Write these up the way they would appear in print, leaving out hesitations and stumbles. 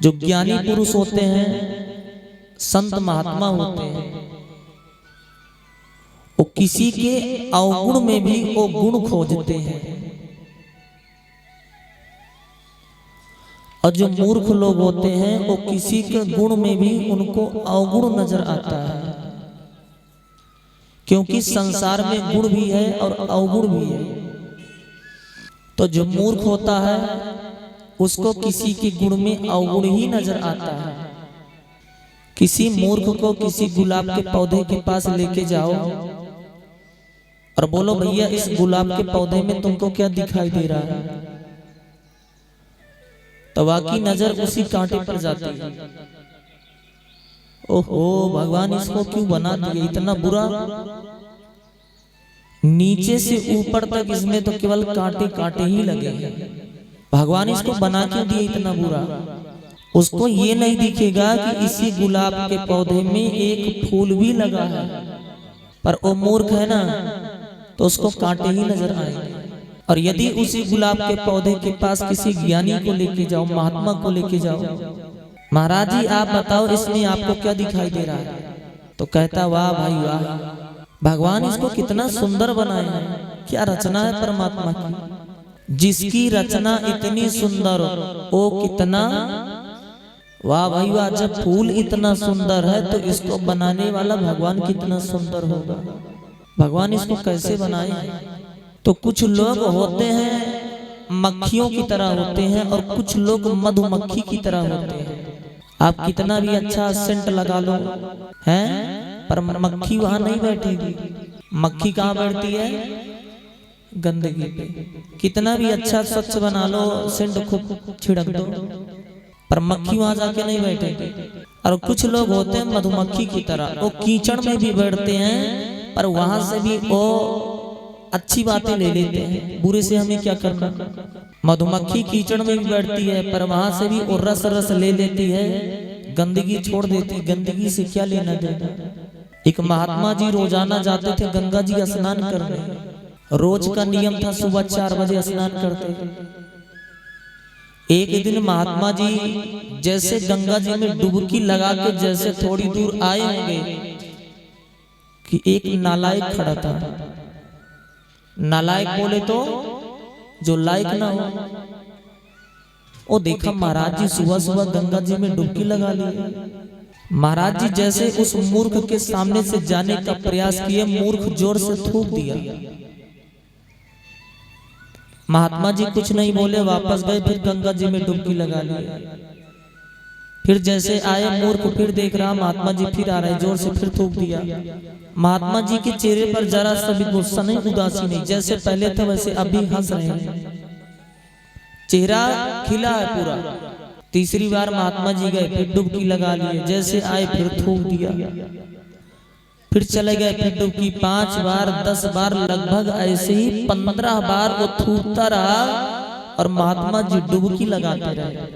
जो ज्ञानी पुरुष होते हैं, संत महात्मा होते हैं, वो किसी के अवगुण में भी वो गुण खोजते हैं। और जो मूर्ख लोग होते हैं वो किसी के गुण में भी उनको अवगुण नजर आता है, क्योंकि संसार में गुण भी है और अवगुण भी है। तो जो मूर्ख होता है उसको किसी के गुण में अवगुण ही नजर आता है। किसी मूर्ख को किसी गुलाब के पौधे के पास लेके जाओ और बोलो भैया इस गुलाब के पौधे में तुमको क्या दिखाई दे रहा है, तो वाकई नजर उसी कांटे पर जाती है। ओहो भगवान इसको क्यों बना दिया इतना बुरा, नीचे से ऊपर तक इसमें तो केवल कांटे कांटे ही लगे हैं। भगवान इसको बना क्यों दिया इतना बुरा। उसको ये नहीं दिखेगा कि इसी गुलाब के पौधे में एक फूल भी लगा है, पर वो मूर्ख है ना, तो उसको कांटे ही नजर आएंगे। और यदि उसी गुलाब के पौधे के पास किसी ज्ञानी को लेके जाओ, महात्मा को लेके जाओ, महाराज जी आप बताओ इसमें आपको क्या दिखाई दे रहा है, तो कहता वाह भाई वाह, भगवान इसको कितना सुंदर बनाया है, क्या रचना है परमात्मा की। जिसकी रचना इतनी सुंदर वो कितना, वाह भाई वाह, जब फूल इतना सुंदर है तो इसको बनाने वाला भगवान कितना सुंदर होगा। भगवान इसको कैसे बनाए। तो कुछ लोग होते हैं मक्खियों की तरह होते हैं और कुछ लोग मधुमक्खी की तरह होते हैं। आप कितना भी अच्छा सेंट लगा लो हैं, पर मक्खी वहां नहीं बैठेगी। मक्खी कहाँ बैठती है, गंदगी पे। कितना भी अच्छा स्वच्छ बना लो, सेंट खूब छिड़क दो, पर मक्खी वहां जाके नहीं बैठेगी। और कुछ लोग होते हैं मधुमक्खी की तरह, वो कीचड़ में भी बैठते हैं पर वहां से भी वो अच्छी बातें ले लेते हैं। बुरे से हमें क्या करना। मधुमक्खी कीचड़ में भी बैठती है पर वहां से भी वो रस रस ले लेती है, गंदगी छोड़ देती। गंदगी से क्या लेना देना। एक महात्मा जी रोजाना जाते थे गंगा जी स्नान करने। रोज का नियम था सुबह 4 बजे स्नान करते। एक दिन महात्मा जी जैसे गंगा जी में डुबकी लगा के जैसे थोड़ी दूर आए होंगे कि एक नालायक खड़ा था। नालायक बोले तो जो लायक ना हो। वो देखा महाराज जी सुबह सुबह गंगा जी में डुबकी लगा ली। महाराज जी जैसे उस मूर्ख के सामने से जाने का प्रयास किए, मूर्ख जोर से थूक दिया। महात्मा जी कुछ नहीं बोले, वापस गए, फिर गंगा जी में डुबकी लगा ली। फिर जैसे आए मूर्ख, फिर देख रहा महात्मा जी फिर आ रहे, जोर से फिर थूक दिया। महात्मा जी के चेहरे पर जरा सा भी गुस्सा नहीं, उदासी नहीं, जैसे पहले था वैसे अभी हंस रहे हैं, चेहरा खिला है पूरा। तीसरी बार महात्मा जी गए, फिर डुबकी लगा लिए, जैसे आए फिर थूक दिया। फिर चले गए, फिर डुबकी 5 बार 10 बार, लगभग ऐसे ही 15 बार वो थूकता रहा और महात्मा जी डुबकी लगाते रहे।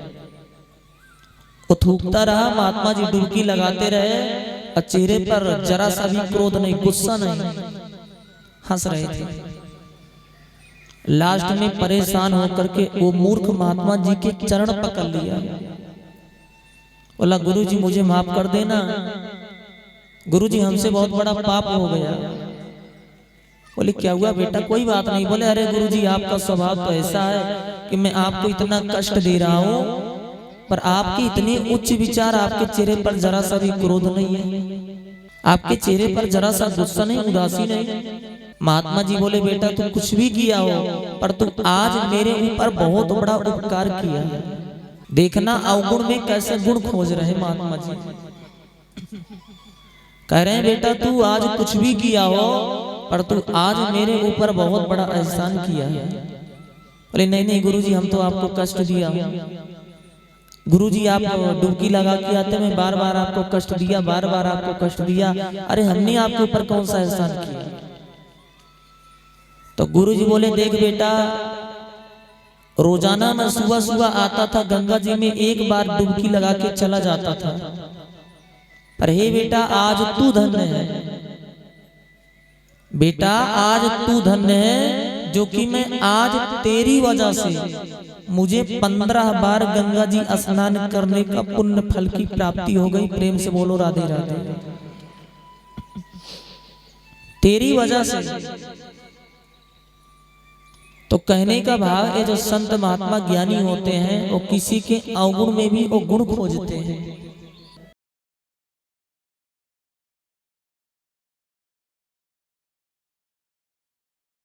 वो थूकता रहा, महात्मा जी डुबकी लगाते रहे और चेहरे पर जरा सा भी क्रोध नहीं, गुस्सा नहीं, हंस रहे थे। लास्ट में परेशान होकर के वो मूर्ख महात्मा जी के चरण पकड़ लिया। बोला गुरु जी मुझे माफ कर देना, गुरु जी हमसे बहुत बड़ा पाप हो गया। बोले क्या हुआ बेटा, कोई बात नहीं। बोले अरे गुरु जी आपका स्वभाव तो ऐसा है कि मैं आपको इतना कष्ट दे रहा हूँ पर आपके इतने उच्च विचार, आपके चेहरे पर जरा सा भी क्रोध नहीं है, आपके चेहरे पर जरा सा गुस्सा नहीं, उदासी नहीं। महात्मा जी बोले बेटा तुम कुछ भी किया हो पर तुम आज मेरे ऊपर बहुत बड़ा उपकार किया है। देखना अवगुण में कैसे गुण खोज रहे महात्मा जी। कह रहे हैं बेटा तू आज कुछ भी किया हो पर तू आज मेरे ऊपर बहुत बड़ा एहसान किया है। बोले नहीं नहीं गुरुजी हम तो आपको कष्ट दिया। गुरुजी आप डुबकी लगा के आते, मैं बार बार आपको कष्ट दिया, बार बार आपको कष्ट दिया। अरे हमने आपके ऊपर कौन सा एहसान किया। तो गुरुजी बोले देख बेटा रोजाना मैं सुबह सुबह आता था गंगा जी में, एक बार डुबकी लगा के चला जाता था, पर हे बेटा आज तू धन्य है। बेटा आज तू धन्य है जो कि मैं आज तेरी वजह से मुझे 15 बार गंगा जी स्नान करने का पुण्य फल की प्राप्ति हो गई। प्रेम से बोलो राधे राधे। तेरी वजह से। तो कहने का भाव है, जो संत महात्मा ज्ञानी होते हैं वो किसी के अवगुण में भी वो गुण खोजते हैं।